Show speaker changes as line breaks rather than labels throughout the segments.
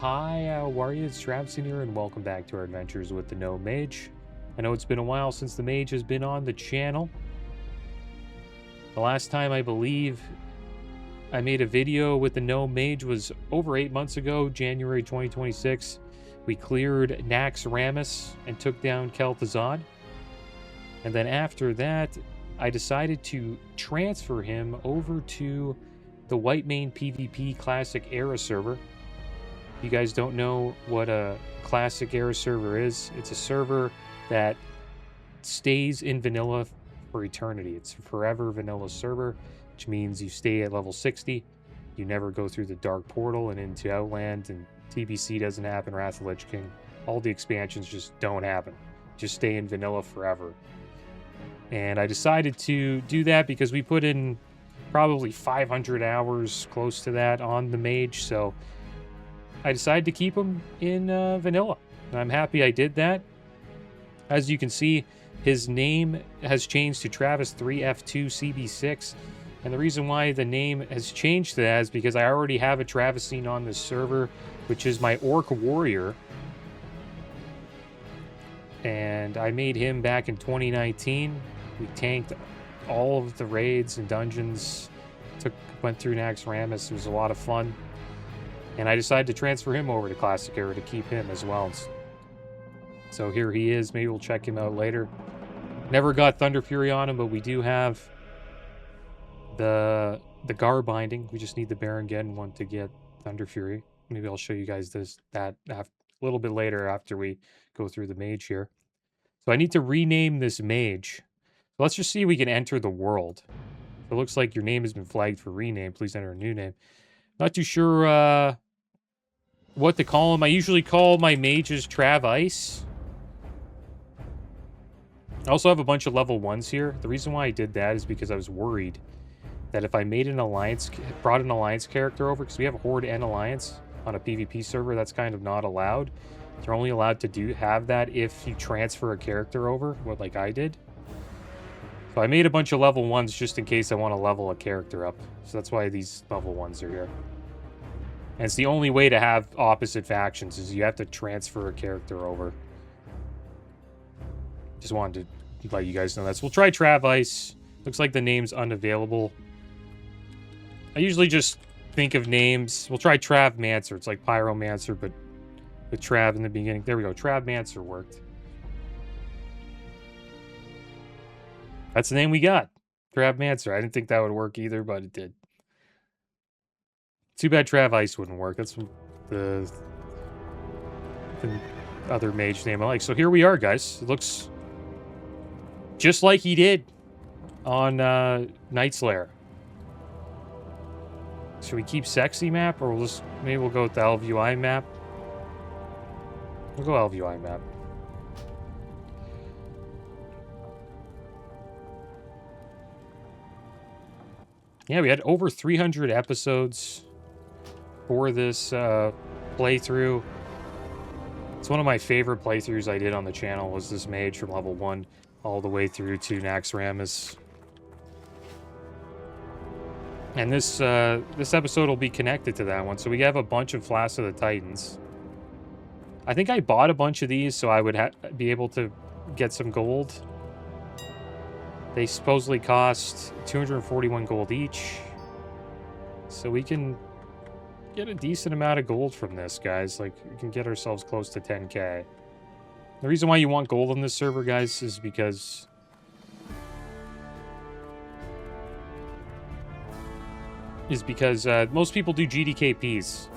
Hi, how are you? It's Travis here, and welcome back to our adventures with the Gnome Mage. I know it's been a while since the Mage has been on the channel. The last time I believe I made a video with the Gnome Mage was over 8 months ago, January 2026. We cleared Narcissus and took down Kel'Thuzad. And then after that, I decided to transfer him over to the Whitemane PvP Classic Era server. If you guys don't know what a Classic Era server is, it's a server that stays in vanilla for eternity. It's a forever vanilla server, which means you stay at level 60. You never go through the Dark Portal and into Outland, and TBC doesn't happen, Wrath of the Lich King. All the expansions just don't happen. Just stay in vanilla forever. And I decided to do that because we put in probably 500 hours, close to that, on the Mage, so I decided to keep him in vanilla. And I'm happy I did that. As you can see, his name has changed to Travis3F2CB6. And the reason why the name has changed to that is because I already have a Travisine on this server, which is my Orc Warrior. And I made him back in 2019. We tanked all of the raids and dungeons. Went through Narcissus. It was a lot of fun. And I decided to transfer him over to Classic Era to keep him as well. So here he is. Maybe we'll check him out later. Never got Thunder Fury on him, but we do have the Gar binding. We just need the Baron one to get Thunder Fury. Maybe I'll show you guys that a little bit later after we go through the Mage here. So I need to rename this Mage. So let's just see if we can enter the world. It looks like your name has been flagged for rename. Please enter a new name. Not too sure what to call him. I usually call my mages Trav Ice. I also have a bunch of level 1s here. The reason why I did that is because I was worried that if I made an alliance, brought an alliance character over, because we have a Horde and Alliance on a PvP server, that's kind of not allowed. You're only allowed to have that if you transfer a character over, like I did. So I made a bunch of level 1s just in case I want to level a character up. So that's why these level 1s are here. And it's the only way to have opposite factions, is you have to transfer a character over. Just wanted to let you guys know that. So we'll try Trav Ice. Looks like the name's unavailable. I usually just think of names. We'll try Travmancer. It's like Pyromancer, but with Trav in the beginning. There we go. Travmancer worked. That's the name we got. Travmancer. I didn't think that would work either, but it did. Too bad Trav Ice wouldn't work. That's the other mage name I like. So here we are, guys. It looks just like he did on Nightslayer. Should we keep sexy map, or maybe we'll go with the LVUI map? We'll go LVUI map. Yeah, we had over 300 episodes for this playthrough. It's one of my favorite playthroughs I did on the channel, was this Mage from level 1 all the way through to Narcissus. And this episode will be connected to that one. So we have a bunch of Flasks of the Titans. I think I bought a bunch of these so I would be able to get some gold. They supposedly cost 241 gold each. So we can get a decent amount of gold from this, guys. Like, we can get ourselves close to 10k. The reason why you want gold on this server, guys, is because most people do GDKPs.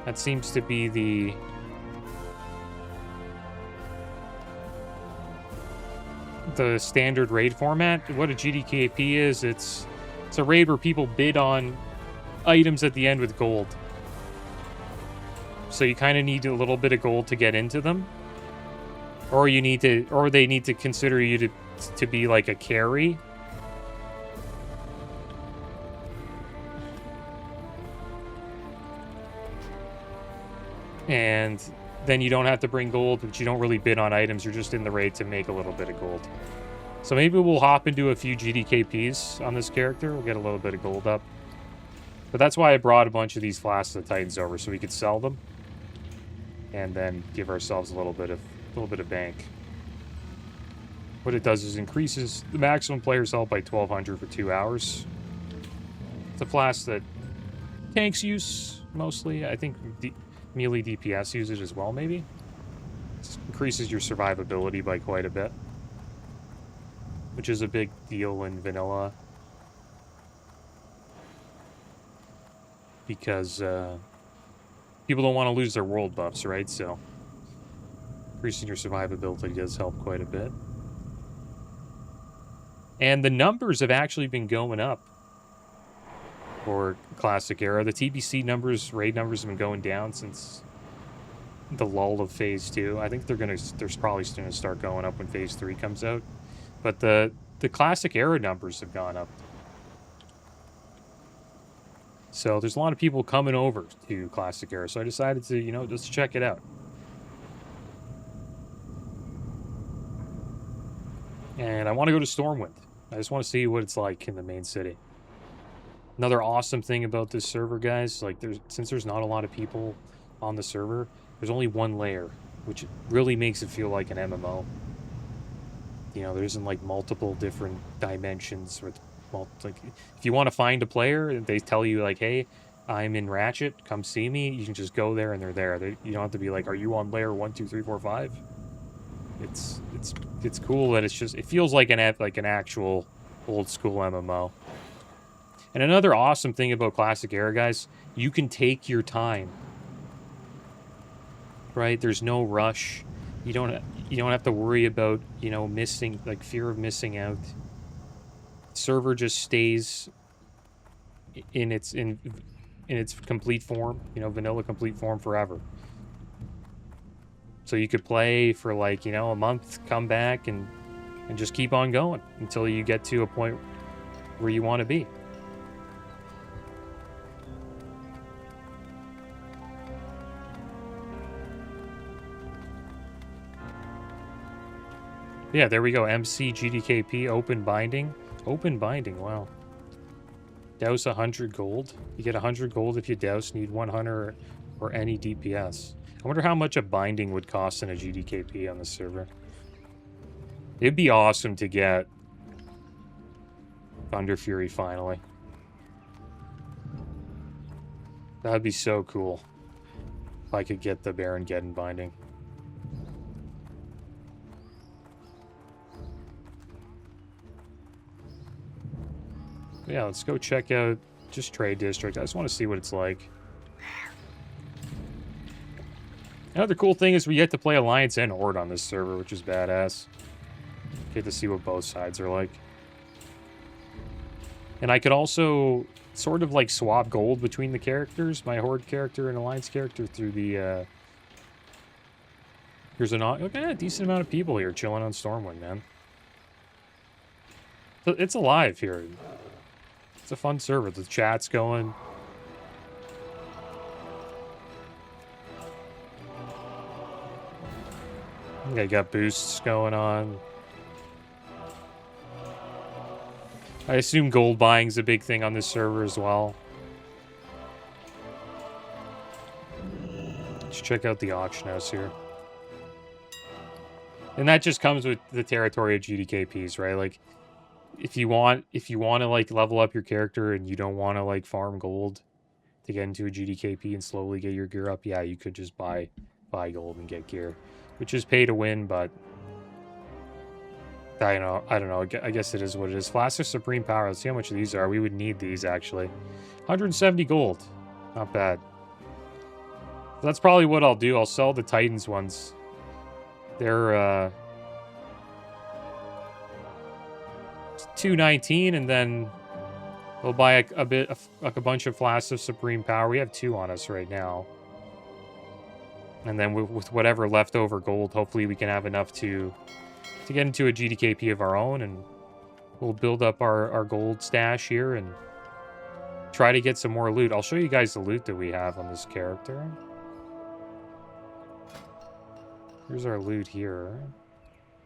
That seems to be the standard raid format. What a GDKP is, it's a raid where people bid on items at the end with gold. So you kind of need a little bit of gold to get into them, or they need to consider you to be like a carry. And then you don't have to bring gold, but you don't really bid on items. You're just in the raid to make a little bit of gold. So maybe we'll hop into a few GDKPs on this character. We'll get a little bit of gold up. But that's why I brought a bunch of these Flasks of the Titans over, so we could sell them. And then give ourselves a little bit of bank. What it does is increases the maximum player's health by 1,200 for 2 hours. It's a flask that tanks use, mostly. I think melee DPS use it as well, maybe. It increases your survivability by quite a bit. Which is a big deal in vanilla. Because people don't want to lose their world buffs, right? So increasing your survivability does help quite a bit. And the numbers have actually been going up for Classic Era. The TBC numbers, raid numbers have been going down since the lull of Phase 2. I think they're probably going to start going up when Phase 3 comes out. But the Classic Era numbers have gone up. So there's a lot of people coming over to Classic Era. So I decided to, you know, just check it out. And I want to go to Stormwind. I just want to see what it's like in the main city. Another awesome thing about this server, guys, like since there's not a lot of people on the server, there's only one layer, which really makes it feel like an MMO. You know, there isn't like multiple different dimensions with like if you want to find a player, they tell you like, hey, I'm in Ratchet, come see me. You can just go there and they're there. You don't have to be like, are you on layer 1, 2, 3, 4, 5? It's cool that it feels like an actual old school MMO. And another awesome thing about Classic Era, guys, you can take your time. Right? There's no rush. You don't have to worry about, you know, fear of missing out. Server just stays in its complete form, you know, vanilla complete form forever. So you could play for like, you know, a month, come back and just keep on going until you get to a point where you want to be. Yeah, there we go. MC GDKP open binding. Open binding, wow. Douse 100 gold. You get 100 gold if you douse, need 100 or any DPS. I wonder how much a binding would cost in a GDKP on the server. It'd be awesome to get Thunder Fury finally. That'd be so cool if I could get the Baron Geddon binding. Yeah, let's go check out just Trade District. I just want to see what it's like. Another cool thing is we get to play Alliance and Horde on this server, which is badass. Get to see what both sides are like. And I could also sort of like swap gold between the characters, my Horde character and Alliance character, through the here's look at a decent amount of people here chilling on Stormwind, man. It's alive here. It's a fun server. The chat's going. I got boosts going on. I assume gold buying's a big thing on this server as well. Let's check out the auction house here. And that just comes with the territory of GDKPs, right? Like, if you want to like level up your character and you don't want to like farm gold to get into a GDKP and slowly get your gear up, yeah, you could just buy gold and get gear, which is pay to win, but I don't know. I guess it is what it is. Flasks of Supreme Power. Let's see how much these are. We would need these actually. 170 gold. Not bad. That's probably what I'll do. I'll sell the Titans ones. They're 219, and then we'll buy a bunch of Flasks of Supreme Power. We have 2 on us right now. And then with whatever leftover gold, hopefully we can have enough to get into a GDKP of our own, and we'll build up our gold stash here and try to get some more loot. I'll show you guys the loot that we have on this character. Here's our loot here.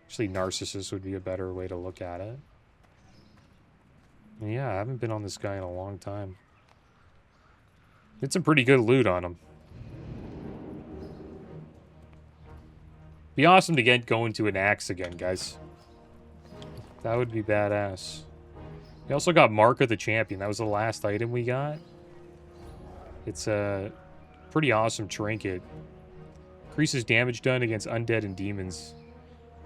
Actually, Narcissus would be a better way to look at it. And yeah, I haven't been on this guy in a long time. Did some pretty good loot on him. Be awesome to get going to an axe again, guys. That would be badass. We also got Mark of the Champion. That was the last item we got. It's a pretty awesome trinket. Increases damage done against undead and demons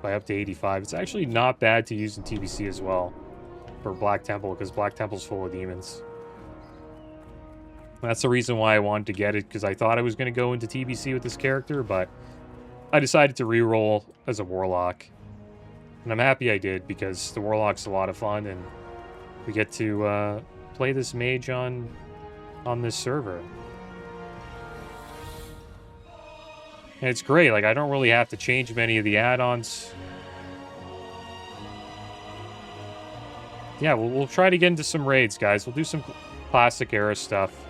by up to 85. It's actually not bad to use in TBC as well for Black Temple, because Black Temple's full of demons. That's the reason why I wanted to get it, because I thought I was going to go into TBC with this character, but I decided to reroll as a Warlock. And I'm happy I did, because the Warlock's a lot of fun, and we get to play this mage on this server. And it's great. Like, I don't really have to change many of the add-ons. Yeah, we'll try to get into some raids, guys. We'll do some classic era stuff.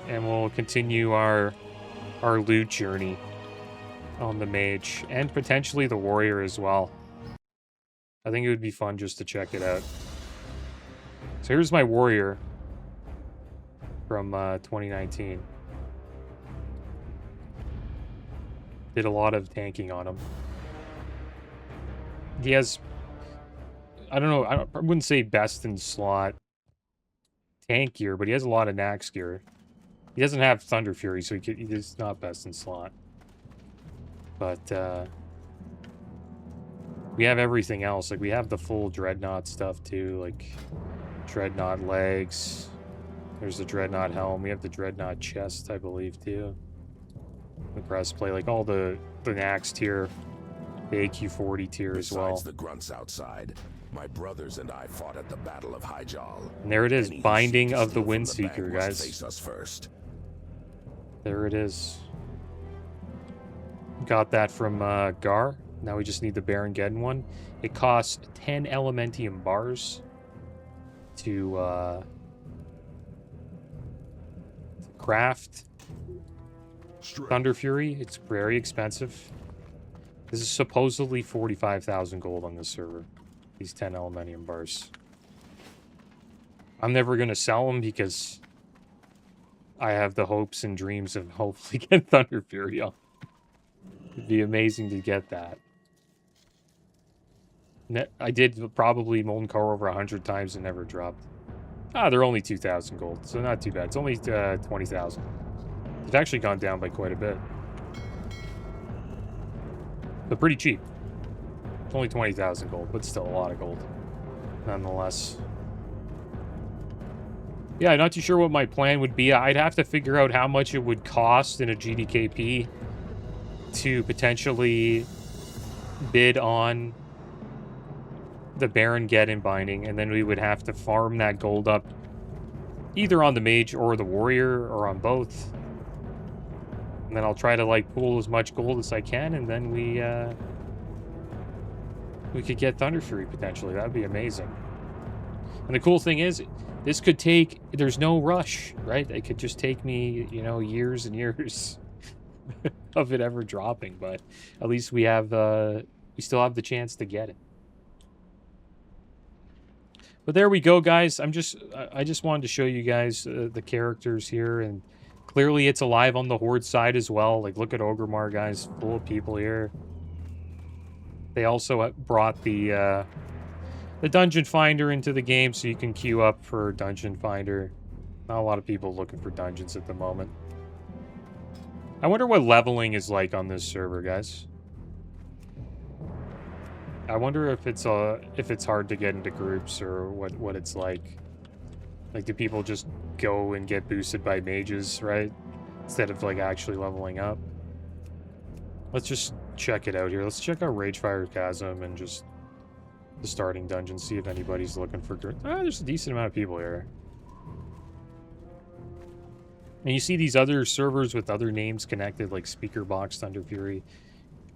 And we'll continue our loot journey on the mage. And potentially the warrior as well. I think it would be fun just to check it out. So here's my warrior from 2019. Did a lot of tanking on him. He has, I don't know, I wouldn't say best in slot tank gear, but he has a lot of Nax gear. He doesn't have Thunder Fury, so he's not best in slot. But we have everything else. Like, we have the full Dreadnought stuff too, like Dreadnought legs. There's the Dreadnought helm. We have the Dreadnought chest, I believe, too. The breastplate, like all the Nax tier, the AQ-40 tier as well.
Besides the grunts outside, my brothers and I fought at the Battle of Hyjal.
And there it is, Binding of the Windseeker, guys.
Face us first.
There it is. Got that from Gar. Now we just need the Baron Geddon one. It costs 10 Elementium bars to craft Thunder Fury. It's very expensive. This is supposedly 45,000 gold on this server. These 10 Elementium bars. I'm never going to sell them because I have the hopes and dreams of hopefully getting Thunder Fury on. It'd be amazing to get that. I did probably Molten Core over 100 times and never dropped. Ah, they're only 2,000 gold, so not too bad. It's only 20,000. It's actually gone down by quite a bit. But pretty cheap. It's only 20,000 gold, but still a lot of gold. Nonetheless. Yeah, I'm not too sure what my plan would be. I'd have to figure out how much it would cost in a GDKP to potentially bid on the Baron Geddon binding, and then we would have to farm that gold up either on the mage or the warrior, or on both. And then I'll try to like pool as much gold as I can, and then we could get Thunder Fury potentially. That'd be amazing. And the cool thing is, this could take, there's no rush, right? It could just take me, you know, years and years of it ever dropping, but at least we have, we still have the chance to get it. But there we go, guys. I just wanted to show you guys the characters here, and clearly it's alive on the Horde side as well. Like, look at Ogremar, guys, full of people here. They also brought the Dungeon Finder into the game, so you can queue up for Dungeon Finder. Not a lot of people looking for dungeons at the moment. I wonder what leveling is like on this server, guys. I wonder if it's hard to get into groups, or what it's like. Like, do people just go and get boosted by mages, right? Instead of like actually leveling up. Let's just check it out here. Let's check out Ragefire Chasm and just the starting dungeon, see if anybody's looking for groups. There's a decent amount of people here. And you see these other servers with other names connected, like Speaker Box, Thunder Fury,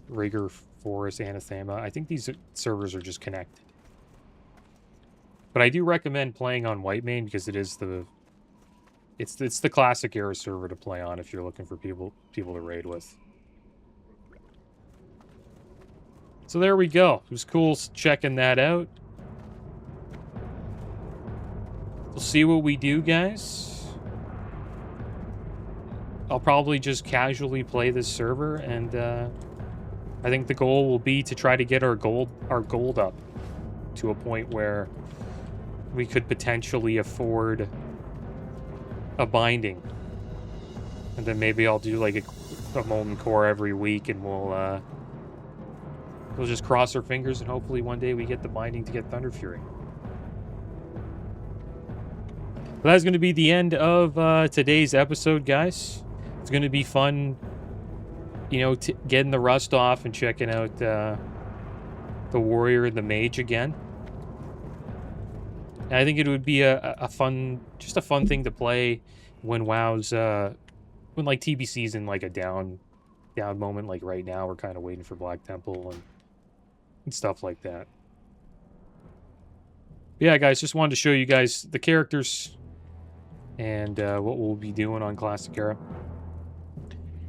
Rigor Forest, Anathema. I think these servers are just connected. But I do recommend playing on Whitemane, because it is it's the classic era server to play on if you're looking for people to raid with. So there we go. It was cool checking that out. we'll see what we do, guys. I'll probably just casually play this server, and I think the goal will be to try to get our gold up to a point where we could potentially afford a binding. And then maybe I'll do like a molten core every week, and we'll just cross our fingers, and hopefully one day we get the binding to get Thunder Fury. But that's going to be the end of today's episode, guys. It's going to be fun, you know, getting the rust off and checking out the warrior and the mage again. And I think it would be a fun thing to play when WoW's when like TBC's in like a down moment, like right now. We're kind of waiting for Black Temple and stuff like that. But yeah, guys, just wanted to show you guys the characters and what we'll be doing on Classic Era.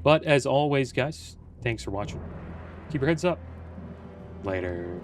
But as always, guys, thanks for watching. Keep your heads up. Later.